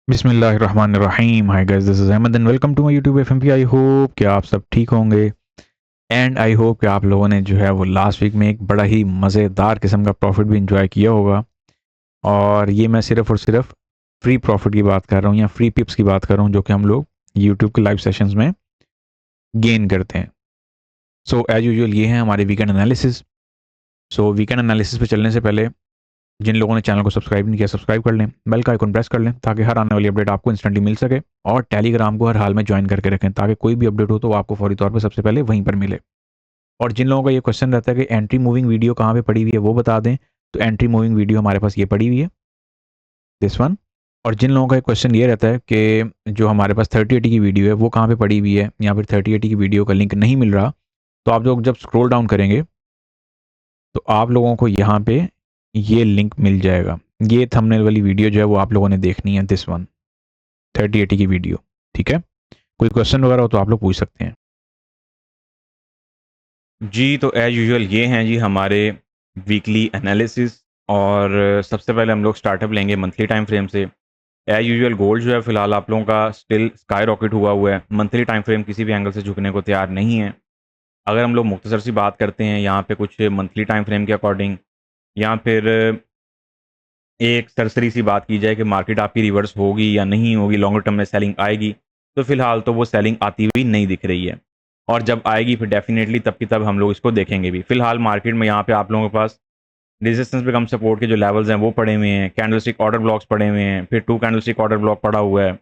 बिस्मिल्लाहिर्रहमानिर्रहीम। Hi guys, this is Ahmed and welcome to my YouTube FMP. I hope कि आप सब ठीक होंगे एंड आई होप कि आप लोगों ने जो है वो लास्ट वीक में एक बड़ा ही मज़ेदार किस्म का प्रॉफिट भी इंजॉय किया होगा। और ये मैं सिर्फ और सिर्फ फ्री प्रॉफिट की बात कर रहा हूँ या फ्री पिप्स की बात कर रहा हूँ जो कि हम लोग यूट्यूब के लाइव सेशंस में गेन करते हैं। सो एज यूजुअल ये है हमारे वीकेंड एनालिसिस। सो वीकेंड एनालिसिस पे चलने से पहले जिन लोगों ने चैनल को सब्सक्राइब नहीं किया, सब्सक्राइब कर लें, बेल का आइकन प्रेस कर लें ताकि हर आने वाली अपडेट आपको इंस्टेंटली मिल सके। और टेलीग्राम को हर हाल में ज्वाइन करके रखें ताकि कोई भी अपडेट हो तो वो आपको फौरी तौर पर सबसे पहले वहीं पर मिले। और जिन लोगों का ये क्वेश्चन रहता है कि एंट्री मूविंग वीडियो कहाँ पे पड़ी हुई है वो बता दें, तो एंट्री मूविंग वीडियो हमारे पास ये पड़ी हुई है, दिस वन। और जिन लोगों का क्वेश्चन ये रहता है कि जो हमारे पास 3080 की वीडियो है वो कहाँ पे पड़ी हुई है या फिर 3080 की वीडियो का लिंक नहीं मिल रहा, तो आप लोग जब स्क्रॉल डाउन करेंगे तो आप लोगों को यहाँ पे ये लिंक मिल जाएगा। ये थंबनेल वाली वीडियो जो है वो आप लोगों ने देखनी है, दिस वन, 3080 की वीडियो। ठीक है, कोई क्वेश्चन वगैरह हो तो आप लोग पूछ सकते हैं जी। तो एज यूजुअल ये हैं जी हमारे वीकली एनालिसिस। और सबसे पहले हम लोग स्टार्टअप लेंगे मंथली टाइम फ्रेम से। एज यूजुअल गोल्ड जो है फिलहाल आप लोगों का स्टिल स्काई रॉकेट हुआ है। मंथली टाइम फ्रेम किसी भी एंगल से झुकने को तैयार नहीं है। अगर हम लोग मुख्तसर सी बात करते हैं यहाँ पे कुछ मंथली टाइम फ्रेम के अकॉर्डिंग, या फिर एक सरसरी सी बात की जाए कि मार्केट आपकी रिवर्स होगी या नहीं होगी, लॉन्गर टर्म में सेलिंग आएगी, तो फिलहाल तो वो सेलिंग आती हुई नहीं दिख रही है। और जब आएगी फिर डेफिनेटली तब की तब हम लोग इसको देखेंगे भी। फिलहाल मार्केट में यहाँ पे आप लोगों के पास रेजिस्टेंस पे कम सपोर्ट के जो लेवल्स हैं वो पड़े हुए हैं, कैंडलस्टिक ऑर्डर ब्लॉक्स पड़े हुए हैं, फिर 2 कैंडलस्टिक ऑर्डर ब्लॉक पड़ा हुआ है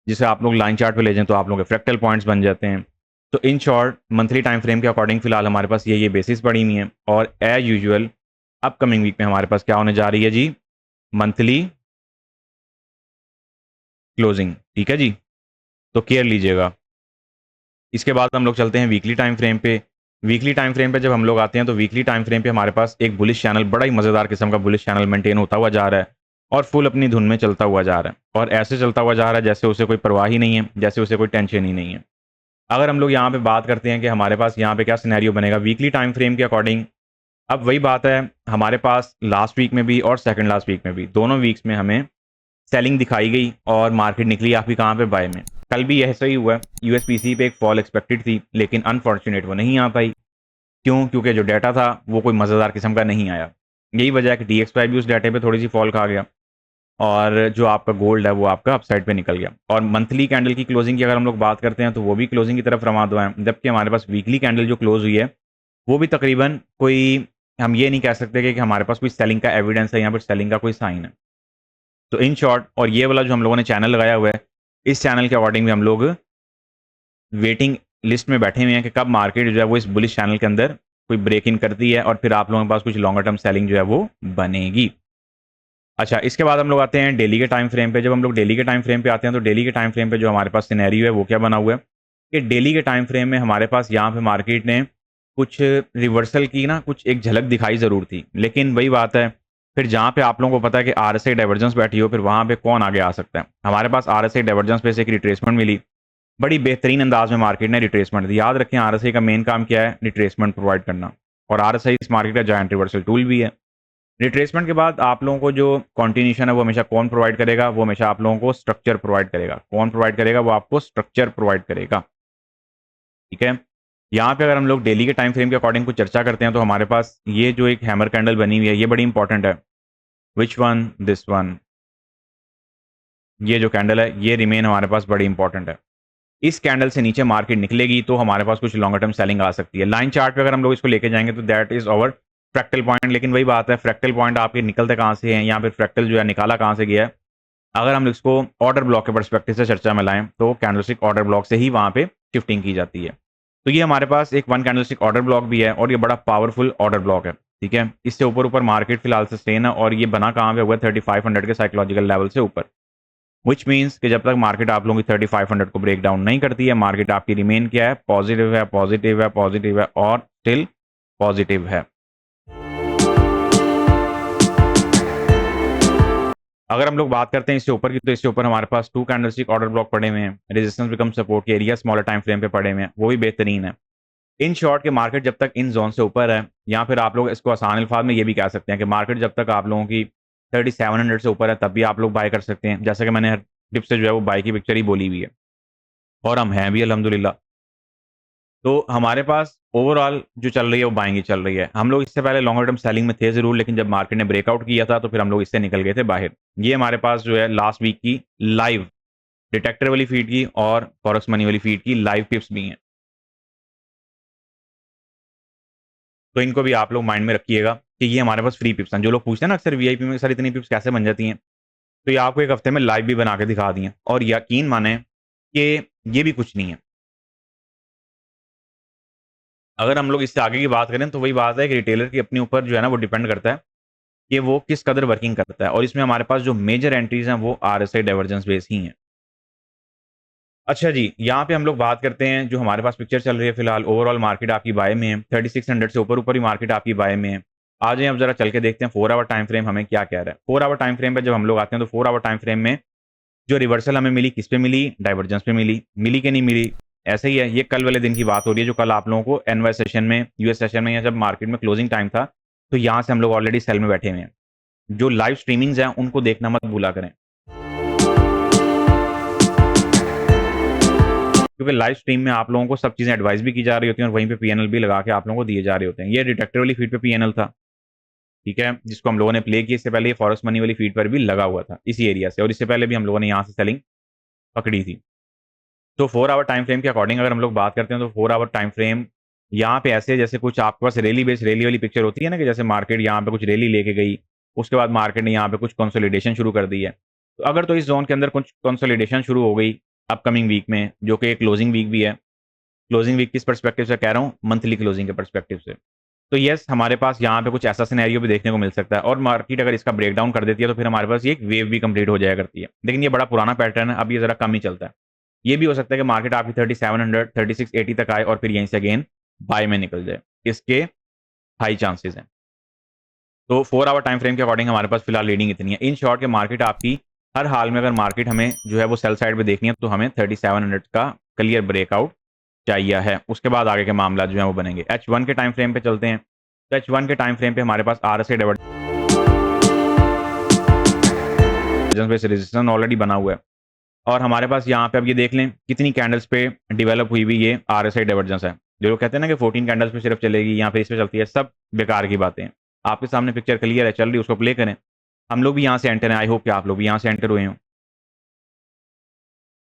जिसे आप लोग लाइन चार्ट पे ले जाएं तो आप लोगों के फ्रैक्टल पॉइंट्स बन जाते हैं। तो in short monthly time frame के अकॉर्डिंग फिलहाल हमारे पास ये बेसिस पड़ी हुई हैं। और एज यूजुअल अपकमिंग वीक में हमारे पास क्या होने जा रही है जी, मंथली क्लोजिंग। ठीक है जी, तो केयर लीजिएगा। इसके बाद हम लोग चलते हैं वीकली टाइम फ्रेम पे। वीकली टाइम फ्रेम पे जब हम लोग आते हैं तो वीकली टाइम फ्रेम पे हमारे पास एक बुलिश चैनल, बड़ा ही मज़ेदार किस्म का बुलिश चैनल मेंटेन होता हुआ जा रहा है और फुल अपनी धुन में चलता हुआ जा रहा है। और ऐसे चलता हुआ जा रहा है जैसे उसे कोई परवाह ही नहीं है, जैसे उसे कोई टेंशन ही नहीं है। अगर हम लोग यहाँ पे बात करते हैं कि हमारे पास यहाँ पे क्या सिनेरियो बनेगा वीकली टाइम फ्रेम के अकॉर्डिंग, अब वही बात है, हमारे पास लास्ट वीक में भी और सेकंड लास्ट वीक में भी दोनों वीक्स में हमें सेलिंग दिखाई गई और मार्केट निकली आपकी कहाँ पे, बाय में। कल भी यह सही हुआ। यूएसपीसी पे एक फॉल एक्सपेक्टेड थी लेकिन अनफॉर्चुनेट वो नहीं आ पाई। क्यों? क्योंकि जो डाटा था वो कोई मज़ेदार किस्म का नहीं आया। यही वजह है कि DXY भी उस डाटे पे थोड़ी सी फॉल खा गया और जो आपका गोल्ड है वो आपका अपसाइड पे निकल गया। और मंथली कैंडल की क्लोजिंग की अगर हम लोग बात करते हैं तो वो भी क्लोजिंग की तरफ रमा दो है, जबकि हमारे पास वीकली कैंडल जो क्लोज हुई है वो भी तकरीबन कोई, हम ये नहीं कह सकते कि हमारे पास कोई सेलिंग का एविडेंस है, यहाँ पर सेलिंग का कोई साइन है। तो इन शॉर्ट, और ये वाला जो हम लोगों ने चैनल लगाया हुआ है, इस चैनल के अकॉर्डिंग भी हम लोग वेटिंग लिस्ट में बैठे हुए हैं कि कब मार्केट जो है वो इस बुलिश चैनल के अंदर कोई ब्रेक इन करती है और फिर आप लोगों के पास कुछ लॉन्गर टर्म सेलिंग जो है वो बनेगी। अच्छा, इसके बाद हम लोग आते हैं डेली के टाइम फ्रेम पे। जब हम लोग डेली के टाइम फ्रेम पे आते हैं तो डेली के टाइम फ्रेम पे जो हमारे पास सिनेरियो है वो क्या बना हुआ है कि डेली के टाइम फ्रेम में हमारे पास यहाँ पे मार्केट ने कुछ रिवर्सल की ना, कुछ एक झलक दिखाई ज़रूर थी, लेकिन वही बात है, फिर जहाँ पे आप लोगों को पता है कि RSI डाइवर्जेंस बैठी हो, फिर वहाँ पे कौन आगे आ सकता है। हमारे पास RSI डाइवर्जेंस पे से एक रिट्रेसमेंट मिली, बड़ी बेहतरीन अंदाज में मार्केट ने रिट्रेसमेंट दी। याद रखें RSI का मेन काम क्या है, रिट्रेसमेंट प्रोवाइड करना, और RSI इस मार्केट का जायंट रिवर्सल टूल भी है। रिट्रेसमेंट के बाद आप लोगों को जो कॉन्टिन्यूशन है वो हमेशा कौन प्रोवाइड करेगा, वो हमेशा आप लोगों को स्ट्रक्चर प्रोवाइड करेगा। कौन प्रोवाइड करेगा? वो आपको स्ट्रक्चर प्रोवाइड करेगा। ठीक है, यहाँ पे अगर हम लोग डेली के टाइम फ्रेम के अकॉर्डिंग कुछ चर्चा करते हैं तो हमारे पास ये जो एक हैमर कैंडल बनी हुई है ये बड़ी इंपॉर्टेंट है। Which one? This one. ये जो कैंडल है ये रिमेन हमारे पास बड़ी इंपॉर्टेंट है। इस कैंडल से नीचे मार्केट निकलेगी तो हमारे पास कुछ लॉन्गर टर्म सेलिंग आ सकती है। लाइन चार्ट पे अगर हम लोग इसको लेके जाएंगे तो that is over fractal point. लेकिन वही बात है, फ्रैक्टल पॉइंट आपके निकलते कहाँ से हैं, या फिर फ्रैक्टल जो है निकाला कहाँ से गया है। अगर हम इसको ऑर्डर ब्लॉक के परस्पेक्टिव से चर्चा में लाएं तो कैंडलस्टिक ऑर्डर ब्लॉक से ही वहां पे शिफ्टिंग की जाती है। तो ये हमारे पास एक 1 कैंडलस्टिक ऑर्डर ब्लॉक भी है और ये बड़ा पावरफुल ऑर्डर ब्लॉक है। ठीक है, इससे ऊपर ऊपर मार्केट फिलहाल सस्टेन है और ये बना कहाँ पे हुआ है, 3500 के साइकोलॉजिकल लेवल से ऊपर। विच मीन्स कि जब तक मार्केट आप लोगों की 3500 को ब्रेक डाउन नहीं करती है, मार्केट आपकी रिमेन क्या है, पॉजिटिव है, पॉजिटिव है, पॉजिटिव है और स्टिल पॉजिटिव है। अगर हम लोग बात करते हैं इससे ऊपर की, तो इससे ऊपर हमारे पास 2 कैंडलस्टिक ऑर्डर ब्लॉक पड़े हुए हैं, रेजिस्टेंस बिकम सपोर्ट के एरिया स्मॉलर टाइम फ्रेम पे पड़े हुए हैं, वो भी बेहतरीन है। इन शॉर्ट के मार्केट जब तक इन जोन से ऊपर है, या फिर आप लोग इसको आसान अल्फाज में ये भी कह सकते हैं कि मार्केट जब तक आप लोगों की 3700 से ऊपर है तब भी आप लोग बाय कर सकते हैं। जैसा कि मैंने टिप्स से जो है वो बाय की पिक्चर ही बोली हुई है, और हम हैं भी अल्हम्दुलिल्लाह। तो हमारे पास ओवरऑल जो चल रही है वो बाइंग ही चल रही है। हम लोग इससे पहले लॉन्गर टर्म सेलिंग में थे ज़रूर, लेकिन जब मार्केट ने ब्रेकआउट किया था तो फिर हम लोग इससे निकल गए थे बाहर। ये हमारे पास जो है लास्ट वीक की लाइव डिटेक्टर वाली फीड की और फॉरेक्स मनी वाली फीड की लाइव टिप्स भी हैं। तो इनको भी आप लोग माइंड में रखिएगा कि ये हमारे पास फ्री टिप्स हैं। जो लोग पूछते हैं ना अक्सर वीआईपी में, सर इतनी टिप्स कैसे बन जाती हैं? तो ये आपको एक हफ्ते में लाइव भी बना के दिखा दी हैं, और यकीन माने कि ये भी कुछ नहीं है। अगर हम लोग इससे आगे की बात करें तो वही बात है कि रिटेलर की अपने ऊपर जो है ना वो डिपेंड करता है कि वो किस कदर वर्किंग करता है, और इसमें हमारे पास जो मेजर एंट्रीज हैं वो आरएसआई डाइवर्जेंस बेस ही हैं। अच्छा जी, यहाँ पे हम लोग बात करते हैं जो हमारे पास पिक्चर चल रही है फिलहाल। ओवरऑल मार्केट आपकी बाय में है, 3600 से ऊपर ऊपर ही मार्केट आपकी बाय में है। आ जाइए अब जरा चल के देखते हैं 4 आवर टाइम फ्रेम हमें क्या कह रहा है। 4 आवर टाइम फ्रेम पे जब हम लोग आते हैं तो 4 आवर टाइम फ्रेम में जो रिवर्सल हमें मिली, किस पे मिली? डाइवर्जेंस पे मिली। मिली कि नहीं मिली? ऐसे ही है, ये कल वाले दिन की बात हो रही है, जो कल आप लोगों को एनवाई सेशन में, यूएस सेशन में, या जब मार्केट में क्लोजिंग टाइम था, तो यहाँ से हम लोग ऑलरेडी सेल में बैठे हुए हैं। जो लाइव स्ट्रीमिंग्स हैं उनको देखना मत भूला करें, क्योंकि लाइव स्ट्रीम में आप लोगों को सब चीज़ें एडवाइस भी की जा रही होती हैं और वहीं पे पीएनएल भी लगा के आप लोगों को दिए जा रहे होते हैं। ये डिटेक्टर वाली फीड पे पीएनएल था, ठीक है, जिसको हम लोगों ने प्ले किया। इससे पहले ये फॉरेक्स मनी वाली फीड पर भी लगा हुआ था इसी एरिया से, और इससे पहले भी हम लोगों ने यहाँ से सेलिंग पकड़ी थी। तो 4 आवर टाइम फ्रेम के अकॉर्डिंग अगर हम लोग बात करते हैं तो 4 आवर टाइम फ्रेम यहाँ पे ऐसे जैसे कुछ आपके पास रैली बेस रैली वाली पिक्चर होती है ना, कि जैसे मार्केट यहाँ पे कुछ रैली लेके गई, उसके बाद मार्केट ने यहाँ पे कुछ कंसोलिडेशन शुरू कर दी है। तो अगर तो इस जोन के अंदर कुछ कंसोलिडेशन शुरू हो गई अपकमिंग वीक में, जो कि क्लोजिंग वीक भी है, क्लोजिंग वीक किस पर्सपेक्टिव से कह रहा हूँ? मंथली क्लोजिंग के पर्सपेक्टिव से। तो यस, हमारे पास यहाँ पे कुछ ऐसा सिनेरियो भी देखने को मिल सकता है, और मार्केट अगर इसका ब्रेकडाउन कर देती है तो फिर हमारे पास ये एक वेव भी कंप्लीट हो जाया करती है। लेकिन ये बड़ा पुराना पैटर्न है, अब ये जरा कम ही चलता है। ये भी हो सकता है कि मार्केट आपकी 3700 3680 तक आए और फिर यहीं से अगेन बाय में निकल जाए, इसके हाई चांसेस हैं। तो 4 आवर टाइम फ्रेम के अकॉर्डिंग हमारे पास फिलहाल रीडिंग इतनी है। इन शॉर्ट के मार्केट आपकी हर हाल में, अगर मार्केट हमें जो है वो सेल साइड पे देखनी है तो हमें 3700 का क्लियर ब्रेकआउट चाहिए है। उसके बाद आगे के मामला जो है वो बनेंगे। H1 के टाइम फ्रेम पे चलते हैं। तो H1 के टाइम फ्रेम पे हमारे पास आरएसआई डाइवर्जेंस रेजिस्टेंस ऑलरेडी बना हुआ है, और हमारे पास यहाँ पे अब ये देख लें कितनी कैंडल्स पे डेवलप हुई हुई ये आरएसआई डाइवर्जेंस है। जो लोग कहते हैं ना कि 14 कैंडल्स पे सिर्फ चलेगी, यहाँ पे इस पे चलती है, सब बेकार की बातें हैं। आपके सामने पिक्चर क्लियर है, चल रही है, उसको प्ले करें। हम लोग भी यहाँ से एंटर हैं, आई होप कि आप लोग भी यहाँ से एंटर हुए हों।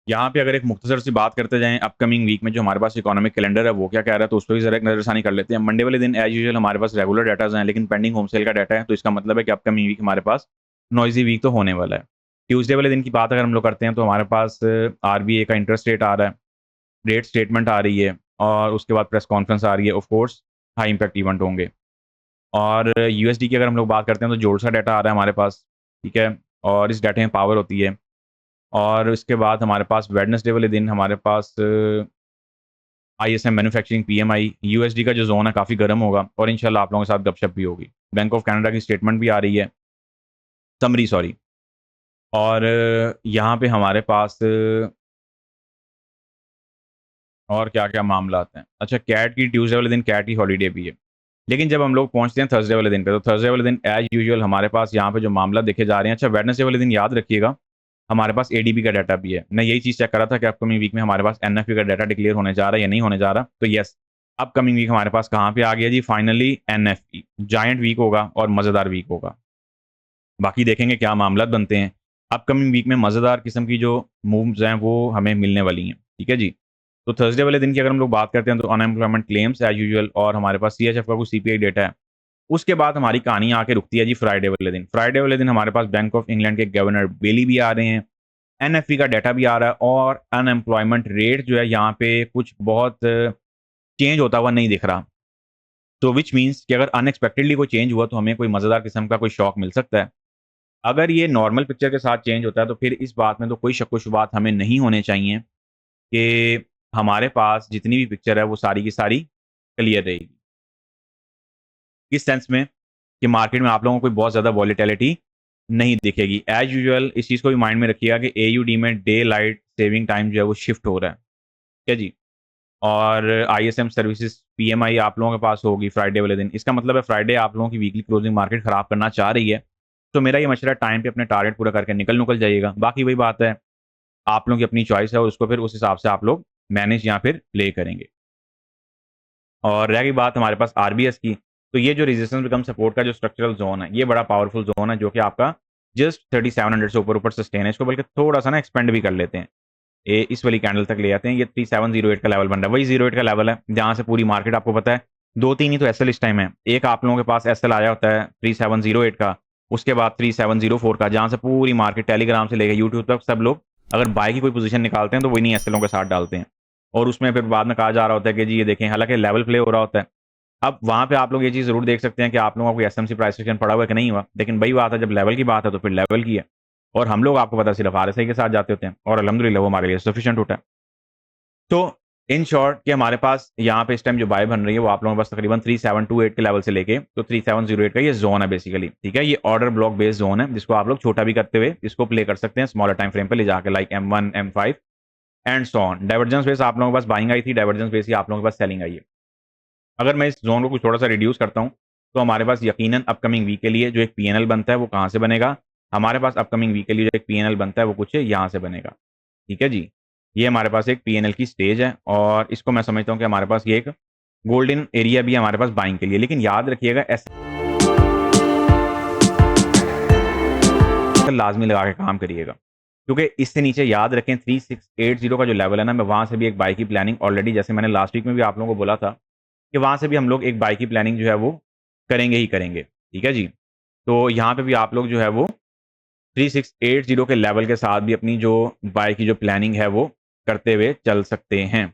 यहाँ पे अगर एक मुख्तसर सी बात करते जाएं अपकमिंग वीक में जो हमारे पास इकोनॉमिक कैलेंडर है वो क्या कह रहा है, तो उस पर भी जरा एक नजरसानी कर लेते हैं। मंडे वाले दिन एज यूजुअल हमारे पास रेगुलर डाटा हैं, लेकिन पेंडिंग होम सेल का डाटा है, तो इसका मतलब है कि अपकमिंग वीक हमारे पास नॉइजी वीक तो होने वाला है। ट्यूसडे वाले दिन की बात अगर हम लोग करते हैं तो हमारे पास आरबीआई का इंटरेस्ट रेट आ रहा है, रेट स्टेटमेंट आ रही है, और उसके बाद प्रेस कॉन्फ्रेंस आ रही है। Of course high impact event होंगे। और यूएसडी की अगर हम लोग बात करते हैं तो जोड़ सा डाटा आ रहा है हमारे पास, ठीक है, और इस डाटे में पावर होती है। और इसके बाद हमारे पास वेडनेसडे वाले दिन हमारे पास आईएसएम मैन्युफैक्चरिंग पीएमआई, यूएसडी का जो जोन है काफ़ी गर्म होगा, और इंशाल्लाह आप लोगों के साथ गपशप भी होगी। बैंक ऑफ कनाडा की स्टेटमेंट भी आ रही है, समरी सॉरी। और यहाँ पे हमारे पास और क्या क्या मामला आते हैं। अच्छा, कैट की ट्यूसडे वाले दिन कैट की हॉलीडे भी है। लेकिन जब हम लोग पहुंचते हैं थर्सडे वाले दिन पे, तो थर्सडे वाले दिन एज यूजुअल हमारे पास यहाँ पे जो मामला देखे जा रहे हैं। अच्छा, वेडनेसडे वाले दिन याद रखिएगा हमारे पास एडीबी का डाटा भी है। मैं यही चीज़ चेक कर रहा था कि अपकमिंग वीक में हमारे पास एनएफपी का डाटा डिक्लेयर होने जा रहा है या नहीं होने जा रहा। तो यस, अपकमिंग वीक हमारे पास कहाँ पे आ गया जी? फाइनली एनएफपी जायंट वीक होगा और मज़ेदार वीक होगा। बाकी देखेंगे क्या मामला बनते हैं। अपकमिंग वीक में मज़ेदार किस्म की जो मूव्स हैं वो हमें मिलने वाली हैं, ठीक है जी। तो थर्सडे वाले दिन की अगर हम लोग बात करते हैं तो अनएम्प्लॉयमेंट क्लेम्स एज यूजुअल, और हमारे पास सीएचएफ का कुछ सीपीआई डेटा है। उसके बाद हमारी कहानी आके रुकती है जी फ्राइडे वाले दिन। फ्राइडे वाले दिन हमारे पास बैंक ऑफ इंग्लैंड के गवर्नर बेली भी आ रहे हैं, एनएफपी का डाटा भी आ रहा है, और अनएम्प्लॉयमेंट रेट जो है यहाँ पे कुछ बहुत चेंज होता हुआ नहीं दिख रहा। तो विच मीन्स कि अगर अनएक्सपेक्टेडली कोई चेंज हुआ तो हमें कोई मज़ेदार किस्म का कोई शॉक मिल सकता है। अगर ये नॉर्मल पिक्चर के साथ चेंज होता है तो फिर इस बात में तो कोई शक व शुबात हमें नहीं होने चाहिए कि हमारे पास जितनी भी पिक्चर है वो सारी की सारी क्लियर रहेगी। किस सेंस में? कि मार्केट में आप लोगों को कोई बहुत ज़्यादा वॉलीटिलिटी नहीं दिखेगी। एज यूजुअल इस चीज़ को भी माइंड में रखिएगा कि एयूडी में डे लाइट सेविंग टाइम जो है वो शिफ्ट हो रहा है, ठीक है जी। और आईएसएम सर्विसेज पीएमआई आप लोगों के पास होगी फ्राइडे वाले दिन। इसका मतलब है फ्राइडे आप लोगों की वीकली क्लोजिंग मार्केट ख़राब करना चाह रही है। तो मेरा ये मशवरा है, टाइम पे अपने टारगेट पूरा करके निकल जाइएगा। बाकी वही बात है आप लोगों की अपनी चॉइस है और उसको फिर उस हिसाब से आप लोग मैनेज या फिर प्ले करेंगे। और रह गई बात हमारे पास आरबीएस की, तो ये जो रेजिस्टेंस बिकम सपोर्ट का जो स्ट्रक्चरल जोन है, ये बड़ा पावरफुल जोन है जो कि आपका जस्ट 3700 से ऊपर ऊपर सस्टेन है। इसको बल्कि थोड़ा सा ना एक्सपेंड भी कर लेते हैं, ये इस वाली कैंडल तक ले आते हैं। ये 3708 का लेवल बन रहा है, वही 08 का लेवल है जहां से पूरी मार्केट आपको पता है 2-3 ही तो एसएल इस टाइम है। एक आप लोगों के पास एसएल आया होता है 3708 का, उसके बाद 3704 का, जहां से पूरी मार्केट टेलीग्राम से लेकर यूट्यूब तक सब लोग अगर बाय की कोई पोजीशन निकालते हैं तो वही नहीं एसएलों के साथ डालते हैं, और उसमें फिर बाद में कहा जा रहा होता है कि जी ये देखें, हालांकि लेवल प्ले हो रहा होता है। अब वहां पे आप लोग ये चीज जरूर देख सकते हैं कि आप लोगों का कोई एसएमसी प्राइस सेक्शन पड़ा हुआ है कि नहीं हुआ, लेकिन वही बात है जब लेवल की बात है तो फिर लेवल की है, और हम लोग आपको पता सिर्फ आरएसआई के साथ जाते होते हैं, और अल्हम्दुलिल्लाह वो हमारे लिए सफिशिएंट होता है। तो इन शॉर्ट कि हमारे पास यहाँ पे इस टाइम जो बाय बन रही है वो आप लोगों के पास तकरीबन 3728 के लेवल से लेके तो 3708 का ये जोन है बेसिकली, ठीक है। ये ऑर्डर ब्लॉक बेस्ड जोन है जिसको आप लोग छोटा भी करते हुए इसको प्ले कर सकते हैं स्मॉलर टाइम फ्रेम पे ले जाकर, like M1 M5 and so on. Divergence base आप लोगों के पास बाइंग आई थी, डाइवर्जेंस बेस ही आप लोगों के पास सेलिंग आई है। अगर मैं इस जोन को कुछ थोड़ा सा रिड्यूस करता हूँ तो हमारे पास यकीनन अपकमिंग वीक के लिए जो एक पीएनएल बनता है वो कहाँ से बनेगा, हमारे पास अपकमिंग वीक के लिए जो एक पीएनएल बनता है वो कुछ यहाँ से बनेगा, ठीक है जी। ये हमारे पास एक पीएनएल की स्टेज है और इसको मैं समझता हूँ कि हमारे पास ये एक गोल्डन एरिया भी है हमारे पास बाइंग के लिए। लेकिन याद रखिएगा ऐसा लाजमी लगा के काम करिएगा, क्योंकि इससे नीचे याद रखें 3680 का जो लेवल है ना, मैं वहां से भी एक बाई की प्लानिंग ऑलरेडी, जैसे मैंने लास्ट वीक में भी आप लोगों को बोला था कि वहां से भी हम लोग एक बाई की प्लानिंग जो है वो करेंगे ही करेंगे, ठीक है जी। तो यहाँ पे भी आप लोग जो है वो 3680 के लेवल के साथ भी अपनी जो बाय की जो प्लानिंग है वो करते हुए चल सकते हैं।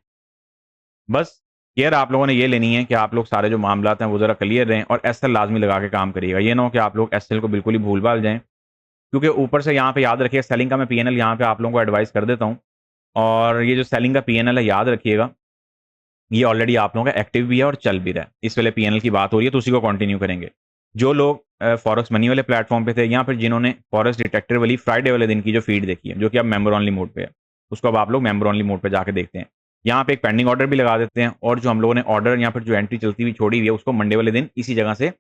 बस केयर आप लोगों ने ये लेनी है कि आप लोग सारे जो मामलात हैं वो ज़रा क्लियर रहें और एसएल लाजमी लगा के काम करिएगा। ये ना हो कि आप लोग एसएल को बिल्कुल ही भूल-भाल जाएँ, क्योंकि ऊपर से यहाँ पे याद रखिए सेलिंग का मैं पीएनएल यहाँ पे आप लोगों को एडवाइस कर देता हूँ, और ये जो सेलिंग का पीएनएल है याद रखिएगा ये ऑलरेडी आप लोगों का एक्टिव भी है और चल भी रहा है। इस वाले पीएनएल की बात हो रही है तो उसी को कंटिन्यू करेंगे। जो लोग फॉरेक्स मनी वाले प्लेटफॉर्म पे थे या फिर जिन्होंने फॉरेक्स डिटेक्टर वाली फ्राइडे वाले दिन की जो फीड देखी है, जो कि अब मेंबर ओनली मोड पे है, उसको अब आप लोग मेंबर ओनली मोड पे जाके देखते हैं। यहाँ पे एक पेंडिंग ऑर्डर भी लगा देते हैं, और जो हम लोगों ने ऑर्डर या फिर जो एंट्री चलती हुई छोड़ी हुई है उसको मंडे वाले दिन इसी जगह से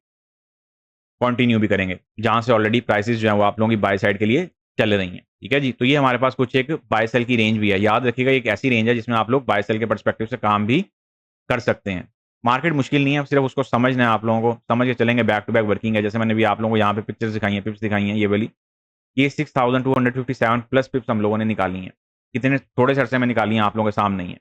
कंटिन्यू भी करेंगे, जहां से ऑलरेडी प्राइसेस जो है वो आप लोगों की बाय साइड के लिए चल रही हैं, ठीक है जी। तो ये हमारे पास कुछ एक बाय सेल की रेंज भी है, याद रखिएगा एक ऐसी रेंज है जिसमें आप लोग बाय सेल के परस्पेक्टिव से काम भी कर सकते हैं। मार्केट मुश्किल नहीं है, सिर्फ उसको समझना है, आप लोगों को समझ के चलेंगे बैक टू बैक वर्किंग है। जैसे मैंने भी आप लोगों को यहाँ पे पिक्चर्स दिखाई हैं, पिप्स दिखाई हैं, ये वाली ये 6257 प्लस पिप्स हम लोगों ने निकाली हैं। कितने थोड़े से अरसे में निकाली हैं आप लोगों के सामने ही है।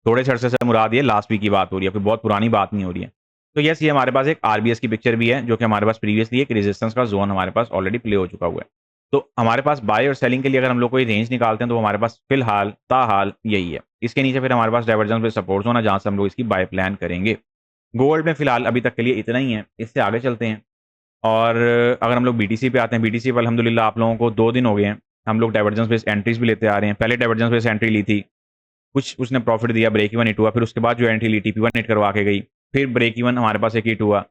थोड़े से अरसे से मुराद ये लास्ट वीक की बात हो रही है, कोई बहुत पुरानी बात नहीं हो रही है। तो यस, ये हमारे पास एक आरबीएस की पिक्चर भी है जो कि हमारे पास प्रीवियसली एक रेजिस्टेंस का जोन हमारे पास ऑलरेडी प्ले हो चुका हुआ है। तो हमारे पास बाय और सेलिंग के लिए अगर हम लोग कोई रेंज निकालते हैं तो वो हमारे पास फिलहाल ताहाल यही है। इसके नीचे फिर हमारे पास डाइवर्जेंस पे सपोर्ट जोन है जहां से हम लोग इसकी बाय प्लान करेंगे। गोल्ड में फिलहाल अभी तक के लिए इतना ही है, इससे आगे चलते हैं। और अगर हम लोग बीटीसी पे आते हैं, बीटीसी पर अल्हम्दुलिल्लाह आप लोगों को 2 दिन हो गए हैं, हम लोग डाइवर्जेंस बेस्ड एंट्रीज भी लेते आ रहे हैं। पहले डाइवर्जेंस बेस्ड एंट्री ली थी, कुछ उसने प्रॉफिट दिया, ब्रेक इवन हिट हुआ, फिर उसके बाद जो एंट्री ली टीपी1 हिट करवा के गई, फिर ब्रेक इवन हमारे पास एक हिट हुआ,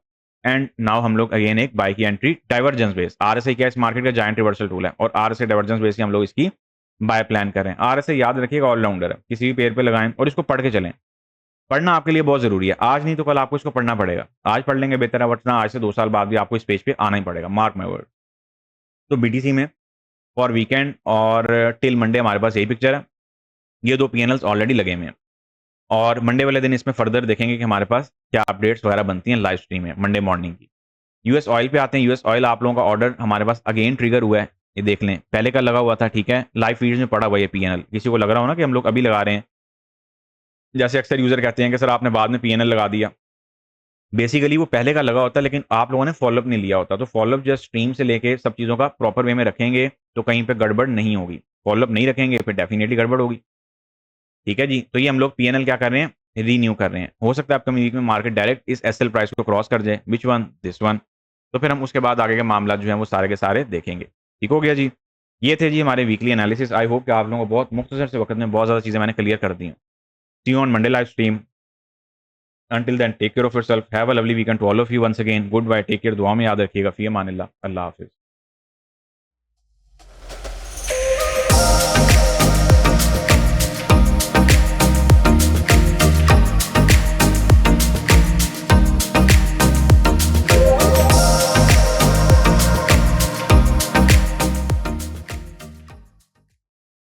एंड नाउ हम लोग अगेन एक बाय की एंट्री डाइवर्जेंस बेस। आरएसआई क्या इस मार्केट का जायंट रिवर्सल टूल है, और आरएसआई डाइवर्जेंस बेस की हम लोग इसकी बाय प्लान कर रहे हैं। आरएसआई याद रखिएगा ऑलराउंडर है, किसी भी पेयर पे लगाएं और इसको पढ़ के चलें। पढ़ना आपके लिए बहुत जरूरी है, आज नहीं तो कल आपको इसको पढ़ना पड़ेगा। आज पढ़ लेंगे बेहतर है, वरना आज से 2 साल बाद भी आपको इस पेज पे आना ही पड़ेगा, मार्क माय वर्ड। तो बीटीसी में फॉर वीकेंड और टिल मंडे हमारे पास यही पिक्चर है। ये 2 पीएनएल्स ऑलरेडी लगे हुए हैं, और मंडे वाले दिन इसमें फर्दर देखेंगे कि हमारे पास क्या अपडेट्स वगैरह बनती हैं लाइव स्ट्रीम में मंडे मॉर्निंग की। यूएस ऑयल पे आते हैं। यूएस ऑयल आप लोगों का ऑर्डर हमारे पास अगेन ट्रिगर हुआ है, ये देख लें, पहले का लगा हुआ था, ठीक है, लाइव फीड्स में पड़ा हुआ है पीएनएल। किसी को लग रहा हो ना कि हम लोग अभी लगा रहे हैं, जैसे अक्सर यूजर कहते हैं कि सर आपने बाद में पीएनएल लगा दिया, बेसिकली वो पहले का लगा होता है लेकिन आप लोगों ने फॉलोअप नहीं लिया होता। तो फॉलोअप जस्ट स्ट्रीम से लेके सब चीज़ों का प्रॉपर वे में रखेंगे तो कहीं पे गड़बड़ नहीं होगी, फॉलोअप नहीं रखेंगे फिर डेफिनेटली गड़बड़ होगी, ठीक है जी। तो ये हम लोग पीएनएल क्या कर रहे हैं, रीन्यू कर रहे हैं। हो सकता है अपकमिंग वीक में मार्केट डायरेक्ट इस एसएल प्राइस को क्रॉस कर जाए, विच वन, दिस वन। तो फिर हम उसके बाद आगे के मामला जो है वो सारे के सारे देखेंगे, ठीक हो गया जी। ये थे जी हमारे वीकली एनालिसिस। आई होप कि आप लोगों को बहुत मुख्तसर से वक्त में बहुत ज़्यादा चीज़ें मैंने क्लियर कर दी हैं। See you on Monday live stream. Until then, take care of yourself. Have a lovely weekend to all of you once again. Goodbye. Take care. दुआ में याद रखिएगा। फी अमानिल्लाह। अल्लाह हाफिज़।